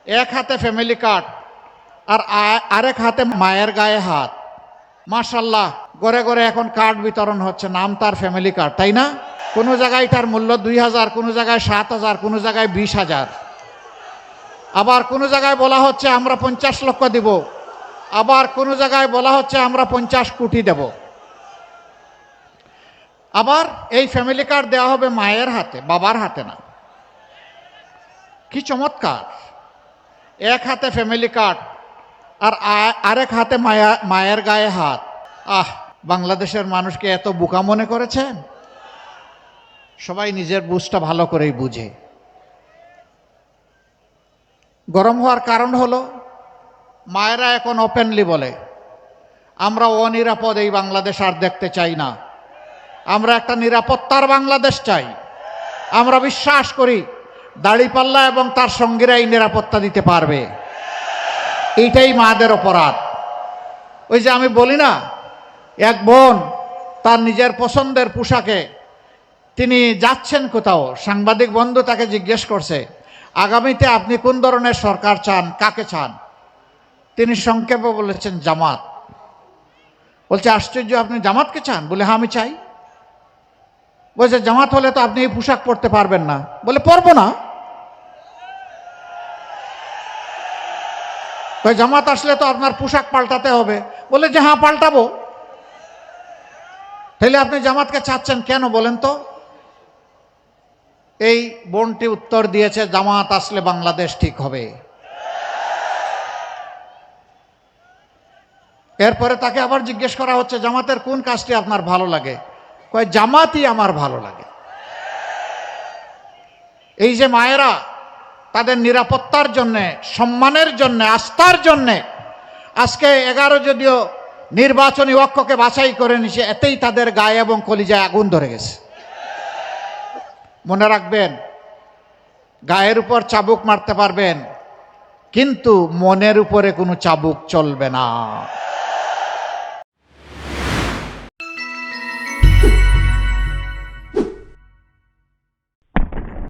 এক হাতে family card আর আরেক হাতে মায়ের গায়ে হাত। মাশাল্লাহ, ঘরে ঘরে এখন কার্ড বিতরণ হচ্ছে, নাম তার ফ্যামিলি কার্ড, তাই না? কোনো জায়গায় তার মূল্য 2000, কোনো জায়গায় 7000, কোনো জায়গায় 20,000। আবার কোনো জায়গায় বলা হচ্ছে আমরা 50 লক্ষ দিব, আবার কোনো জায়গায় বলা হচ্ছে আমরা 50 কোটি দেব। আবার এই ফ্যামিলি কার্ড দেওয়া হবে মায়ের হাতে, বাবার হাতে না। কি চমৎকার! এক হাতে ফ্যামিলি কার্ড আর আরেক হাতে মায়ের গায়ে হাত। বাংলাদেশের মানুষকে এত বোকা মনে করেছেন? সবাই নিজের বুঝটা ভালো করেই বুঝে। গরম হওয়ার কারণ হলো মায়েরা এখন ওপেনলি বলে আমরা অনিরাপদ এই বাংলাদেশ আর দেখতে চাই না, আমরা একটা নিরাপত্তার বাংলাদেশ চাই। আমরা বিশ্বাস করি দাড়িপাল্লা এবং তার সঙ্গীরা এই নিরাপত্তা দিতে পারবে। এইটাই মাদের অপরাধ। ওই যে আমি বলি না, এক বোন তার নিজের পছন্দের পোশাকে তিনি যাচ্ছেন কোথাও, সাংবাদিক বন্ধু তাকে জিজ্ঞেস করছে আগামীতে আপনি কোন ধরনের সরকার চান, কাকে চান? তিনি সংক্ষেপে বলেছেন জামাত। বলছে আশ্চর্য, আপনি জামাতকে চান? বলে হ্যাঁ আমি চাই। বলছে জামাত হলে তো আপনি এই পোশাক পরতে পারবেন না। বলে পরবো না। জামাত আসলে তো আপনার পোশাক পাল্টাতে হবে। বলে যে হ্যাঁ পাল্টাবো। তাহলে আপনি জামাতকে চাচ্ছেন কেন বলেন তো? এই বোনটি উত্তর দিয়েছে জামাত আসলে বাংলাদেশ ঠিক হবে। এরপরে তাকে আবার জিজ্ঞেস করা হচ্ছে জামাতের কোন কাজটি আপনার ভালো লাগে? কয় জামাতই আমার ভালো লাগে। এই যে মায়েরা তাদের নিরাপত্তার জন্যে, সম্মানের জন্যে, আস্থার জন্যে আজকে 11 যদিও নির্বাচনী অক্ষকে বাছাই করে নিছে, এতেই তাদের গায়ে এবং কলিজায় আগুন ধরে গেছে। মনে রাখবেন, গায়ের উপর চাবুক মারতে পারবেন, কিন্তু মনের উপরে কোনো চাবুক চলবে না।